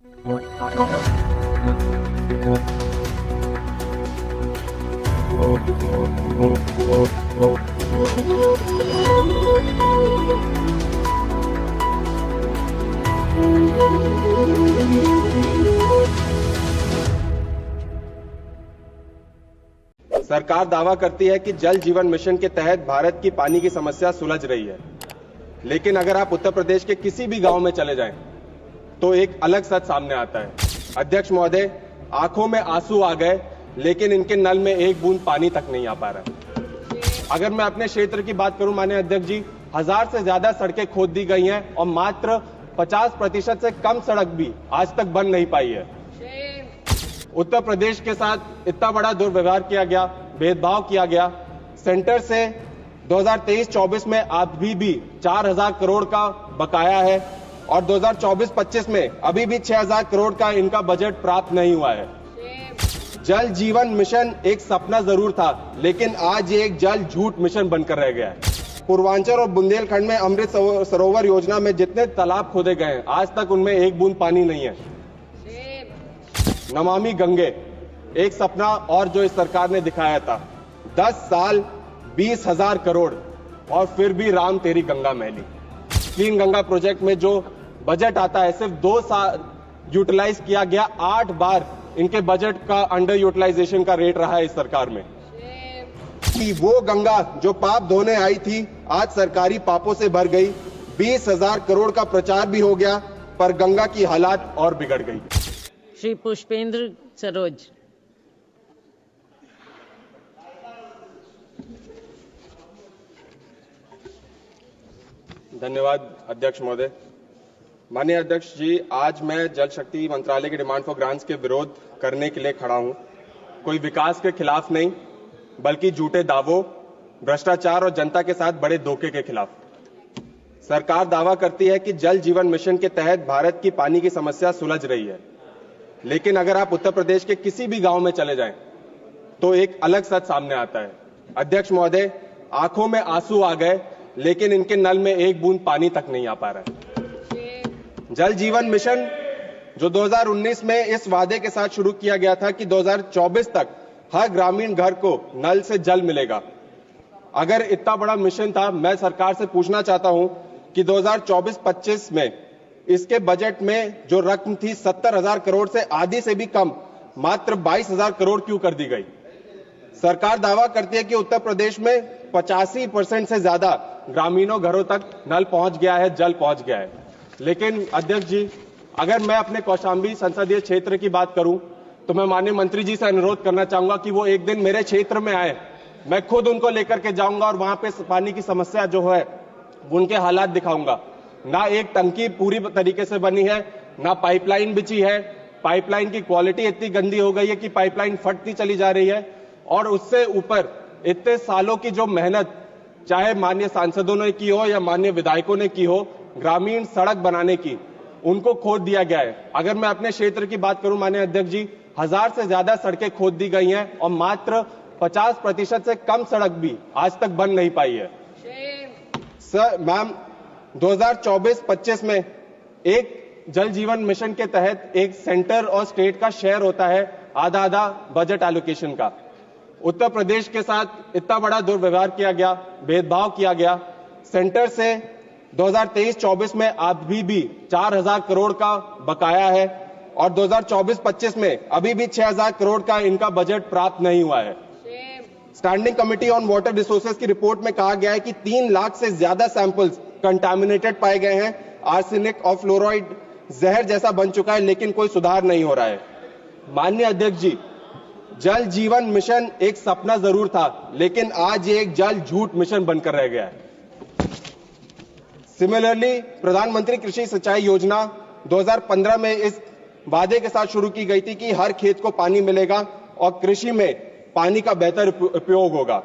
सरकार दावा करती है कि जल जीवन मिशन के तहत भारत की पानी की समस्या सुलझ रही है, लेकिन अगर आप उत्तर प्रदेश के किसी भी गांव में चले जाएं, तो एक अलग सच सामने आता है। अध्यक्ष महोदय, आंखों में आंसू आ गए, लेकिन इनके नल में एक बूंद पानी तक नहीं आ पा रहा है। अगर मैं अपने क्षेत्र की बात करूं माननीय अध्यक्ष जी, 1000 से ज्यादा सड़कें खोद दी गई हैं और मात्र 50% से कम सड़क भी आज तक बन नहीं पाई है। उत्तर प्रदेश के साथ इतना बड़ा दुर्व्यवहार किया गया, भेदभाव किया गया। सेंटर से 2023-24 में अभी भी 4000 करोड़ का बकाया है और 2024-25 में अभी भी 6000 करोड़ का इनका बजट प्राप्त नहीं हुआ है। जल जीवन मिशन एक सपना जरूर था, लेकिन आज ये एक जल झूठ मिशन बनकर रह गया है। पूर्वांचल और बुंदेलखंड में अमृत सरोवर योजना में जितने तालाब खोदे गए हैं, आज तक उनमें एक बूंद पानी नहीं है। नमामि गंगे एक सपना और जो इस सरकार ने दिखाया था, 10 साल 20,000 करोड़ और फिर भी राम तेरी गंगा मैली। क्लीन गंगा प्रोजेक्ट में जो बजट आता है, सिर्फ 2 साल यूटिलाइज किया गया। 8 बार इनके बजट का अंडर यूटिलाइजेशन का रेट रहा है इस सरकार में। कि वो गंगा जो पाप धोने आई थी, आज सरकारी पापों से भर गई। 20,000 करोड़ का प्रचार भी हो गया, पर गंगा की हालात और बिगड़ गई। श्री पुष्पेंद्र सरोज। धन्यवाद अध्यक्ष महोदय। माननीय अध्यक्ष जी, आज मैं जल शक्ति मंत्रालय की डिमांड फॉर ग्रांट्स के विरोध करने के लिए खड़ा हूं। कोई विकास के खिलाफ नहीं, बल्कि झूठे दावों, भ्रष्टाचार और जनता के साथ बड़े धोखे के खिलाफ। सरकार दावा करती है कि जल जीवन मिशन के तहत भारत की पानी की समस्या सुलझ रही है, लेकिन अगर आप उत्तर प्रदेश के किसी भी गांव में चले जाएं, तो एक अलग सच सामने आता है। अध्यक्ष महोदय, आंखों में आंसू आ गए, लेकिन इनके नल में एक बूंद पानी तक नहीं आ पा रहा है। जल जीवन मिशन जो 2019 में इस वादे के साथ शुरू किया गया था कि 2024 तक हर ग्रामीण घर को नल से जल मिलेगा। अगर इतना बड़ा मिशन था, मैं सरकार से पूछना चाहता हूं कि 2024-25 में इसके बजट में जो रकम थी 70,000 करोड़ से आधी से भी कम, मात्र 22,000 करोड़ क्यों कर दी गई? सरकार दावा करती है कि उत्तर प्रदेश में 85% से ज्यादा ग्रामीणों घरों तक नल पहुंच गया है, जल पहुंच गया है। लेकिन अध्यक्ष जी, अगर मैं अपने कौशाम्बी संसदीय क्षेत्र की बात करूं, तो मैं माननीय मंत्री जी से अनुरोध करना चाहूंगा कि वो एक दिन मेरे क्षेत्र में आए। मैं खुद उनको लेकर के जाऊंगा और वहां पे पानी की समस्या जो है उनके हालात दिखाऊंगा। ना एक टंकी पूरी तरीके से बनी है, ना पाइपलाइन बिछी है। पाइपलाइन की क्वालिटी इतनी गंदी हो गई है कि पाइपलाइन फटती चली जा रही है। और उससे ऊपर इतने सालों की जो मेहनत चाहे माननीय सांसदों ने की हो या माननीय विधायकों ने की हो, ग्रामीण सड़क बनाने की, उनको खोद दिया गया है। अगर मैं अपने क्षेत्र की बात करूं माननीय अध्यक्ष जी, 1000 से ज्यादा सड़कें खोद दी गई हैं और मात्र 50% से कम सड़क भी आज तक बन नहीं पाई है। सर मैम, 2024-25 में एक जल जीवन मिशन के तहत एक सेंटर और स्टेट का शेयर होता है आधा आधा बजट एलोकेशन का। उत्तर प्रदेश के साथ इतना बड़ा दुर्व्यवहार किया गया, भेदभाव किया गया। सेंटर से 2023-24 में अभी भी 4000 करोड़ का बकाया है और 2024-25 में अभी भी 6000 करोड़ का इनका बजट प्राप्त नहीं हुआ है। Standing committee on water resources की रिपोर्ट में कहा गया है कि 3 लाख से ज्यादा सैंपल्स कंटामिनेटेड पाए गए हैं। आर्सेनिक और फ्लोराइड जहर जैसा बन चुका है, लेकिन कोई सुधार नहीं हो रहा है। माननीय अध्यक्ष जी, जल जीवन मिशन एक सपना जरूर था, लेकिन आज ये एक जल झूठ मिशन बनकर रह गया है। सिमिलरली, प्रधानमंत्री कृषि सिंचाई योजना 2015 में इस वादे के साथ शुरू की गई थी कि हर खेत को पानी मिलेगा और कृषि में पानी का बेहतर उपयोग होगा।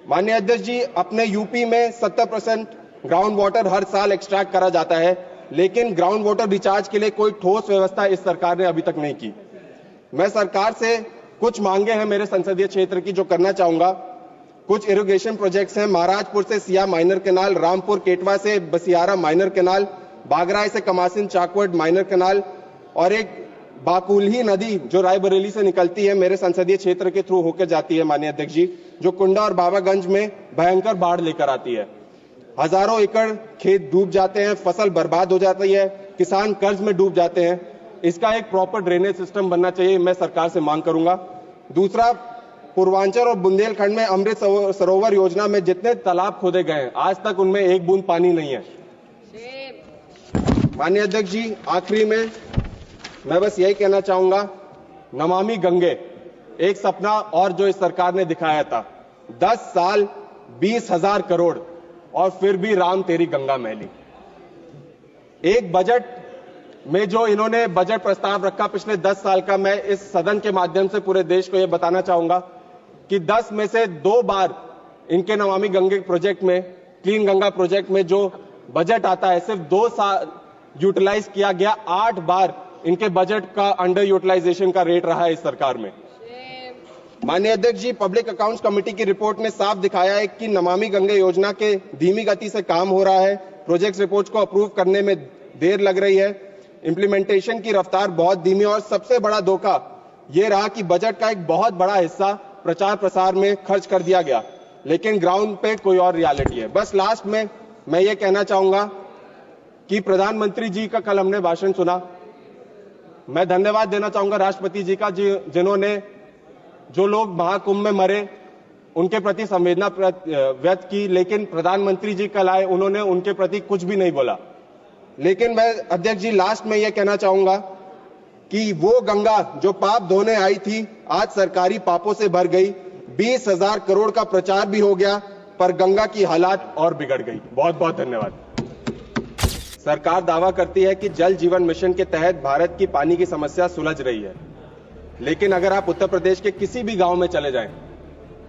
माननीय अध्यक्ष जी, अपने यूपी में 70% ग्राउंड वाटर हर साल एक्सट्रैक्ट करा जाता है, लेकिन ग्राउंड वाटर रिचार्ज के लिए कोई ठोस व्यवस्था इस सरकार ने अभी तक नहीं की। मैं सरकार से कुछ मांगे हैं मेरे संसदीय क्षेत्र की जो करना चाहूंगा। कुछ इरिगेशन प्रोजेक्ट्स हैं, महाराजपुर से सिया माइनर कैनाल, रामपुर केटवा से बसियारा माइनर कैनाल, बागराय से कमासिन चाकवट माइनर कैनाल, और एक बाकुल्ही नदी जो रायबरेली से निकलती है, मेरे संसदीय क्षेत्र के थ्रू होकर जाती है माननीय अध्यक्ष जी, जो कुंडा और बाबागंज में भयंकर बाढ़ लेकर आती है। हजारों एकड़ खेत डूब जाते हैं, फसल बर्बाद हो जाती है, किसान कर्ज में डूब जाते हैं। इसका एक प्रॉपर ड्रेनेज सिस्टम बनना चाहिए, मैं सरकार से मांग करूंगा। दूसरा, पूर्वांचल और बुंदेलखंड में अमृत सरोवर योजना में जितने तालाब खोदे गए हैं, आज तक उनमें एक बूंद पानी नहीं है। माननीय अध्यक्ष जी, आखिरी में मैं बस यही कहना चाहूंगा, नमामि गंगे एक सपना और जो इस सरकार ने दिखाया था, 10 साल 20,000 करोड़ और फिर भी राम तेरी गंगा मैली। एक बजट में जो इन्होंने बजट प्रस्ताव रखा पिछले 10 साल का, मैं इस सदन के माध्यम से पूरे देश को यह बताना चाहूंगा कि 10 में से 2 बार इनके नमामि गंगे प्रोजेक्ट में, क्लीन गंगा प्रोजेक्ट में जो बजट आता है, सिर्फ 2 साल यूटिलाइज किया गया। 8 बार इनके बजट का अंडर यूटिलाइजेशन का रेट रहा है इस सरकार में। माननीय अध्यक्ष जी, पब्लिक अकाउंट्स कमेटी की रिपोर्ट ने साफ दिखाया है कि नमामि गंगे योजना के धीमी गति से काम हो रहा है, प्रोजेक्ट रिपोर्ट को अप्रूव करने में देर लग रही है, इंप्लीमेंटेशन की रफ्तार बहुत धीमी, और सबसे बड़ा धोखा यह रहा कि बजट का एक बहुत बड़ा हिस्सा प्रचार प्रसार में खर्च कर दिया गया, लेकिन ग्राउंड पे कोई और रियलिटी है। बस लास्ट में मैं ये कहना चाहूंगा कि प्रधानमंत्री जी का कल हमने भाषण सुना, मैं धन्यवाद देना चाहूंगा राष्ट्रपति जी का, जिन्होंने जो लोग महाकुंभ में मरे उनके प्रति संवेदना व्यक्त की, लेकिन प्रधानमंत्री जी कल आए, उन्होंने उनके प्रति कुछ भी नहीं बोला। लेकिन मैं अध्यक्ष जी लास्ट में यह कहना चाहूंगा कि वो गंगा जो पाप धोने आई थी, आज सरकारी पापों से भर गई। 20,000 करोड़ का प्रचार भी हो गया, पर गंगा की हालात और बिगड़ गई। बहुत बहुत धन्यवाद। सरकार दावा करती है कि जल जीवन मिशन के तहत भारत की पानी की समस्या सुलझ रही है, लेकिन अगर आप उत्तर प्रदेश के किसी भी गांव में चले जाएं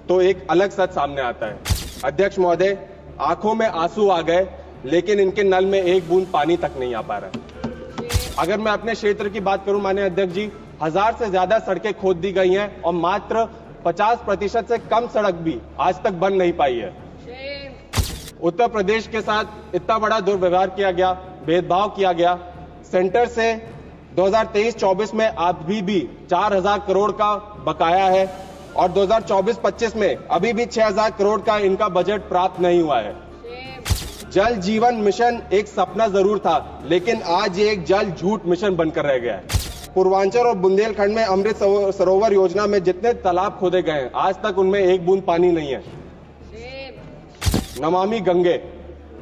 तो एक अलग सच सामने आता है। अध्यक्ष महोदय, आंखों में आंसू आ गए, लेकिन इनके नल में एक बूंद पानी तक नहीं आ पा रहा है। अगर मैं अपने क्षेत्र की बात करूं माननीय अध्यक्ष जी, 1000 से ज्यादा सड़कें खोद दी गई हैं और मात्र 50% से कम सड़क भी आज तक बन नहीं पाई है। उत्तर प्रदेश के साथ इतना बड़ा दुर्व्यवहार किया गया, भेदभाव किया गया। सेंटर से 2023-24 में अभी भी 4,000 करोड़ का बकाया है और 2024-25 में अभी भी 6,000 करोड़ का इनका बजट प्राप्त नहीं हुआ है। जल जीवन मिशन एक सपना जरूर था, लेकिन आज ये एक जल झूठ मिशन बनकर रह गया है। पूर्वांचल और बुंदेलखंड में अमृत सरोवर योजना में जितने तालाब खोदे गए हैं, आज तक उनमें एक बूंद पानी नहीं है। नमामि गंगे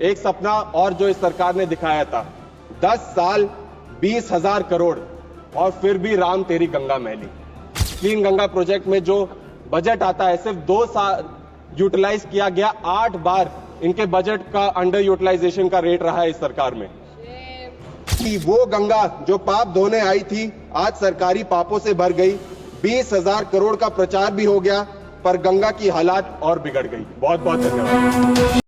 एक सपना और जो इस सरकार ने दिखाया था, 10 साल 20,000 करोड़ और फिर भी राम तेरी गंगा मैली। क्लीन गंगा प्रोजेक्ट में जो बजट आता है, सिर्फ 2 साल यूटिलाइज किया गया। 8 बार इनके बजट का अंडर यूटिलाइजेशन का रेट रहा है इस सरकार में। कि वो गंगा जो पाप धोने आई थी, आज सरकारी पापों से भर गई। 20,000 करोड़ का प्रचार भी हो गया, पर गंगा की हालात और बिगड़ गई। बहुत बहुत धन्यवाद।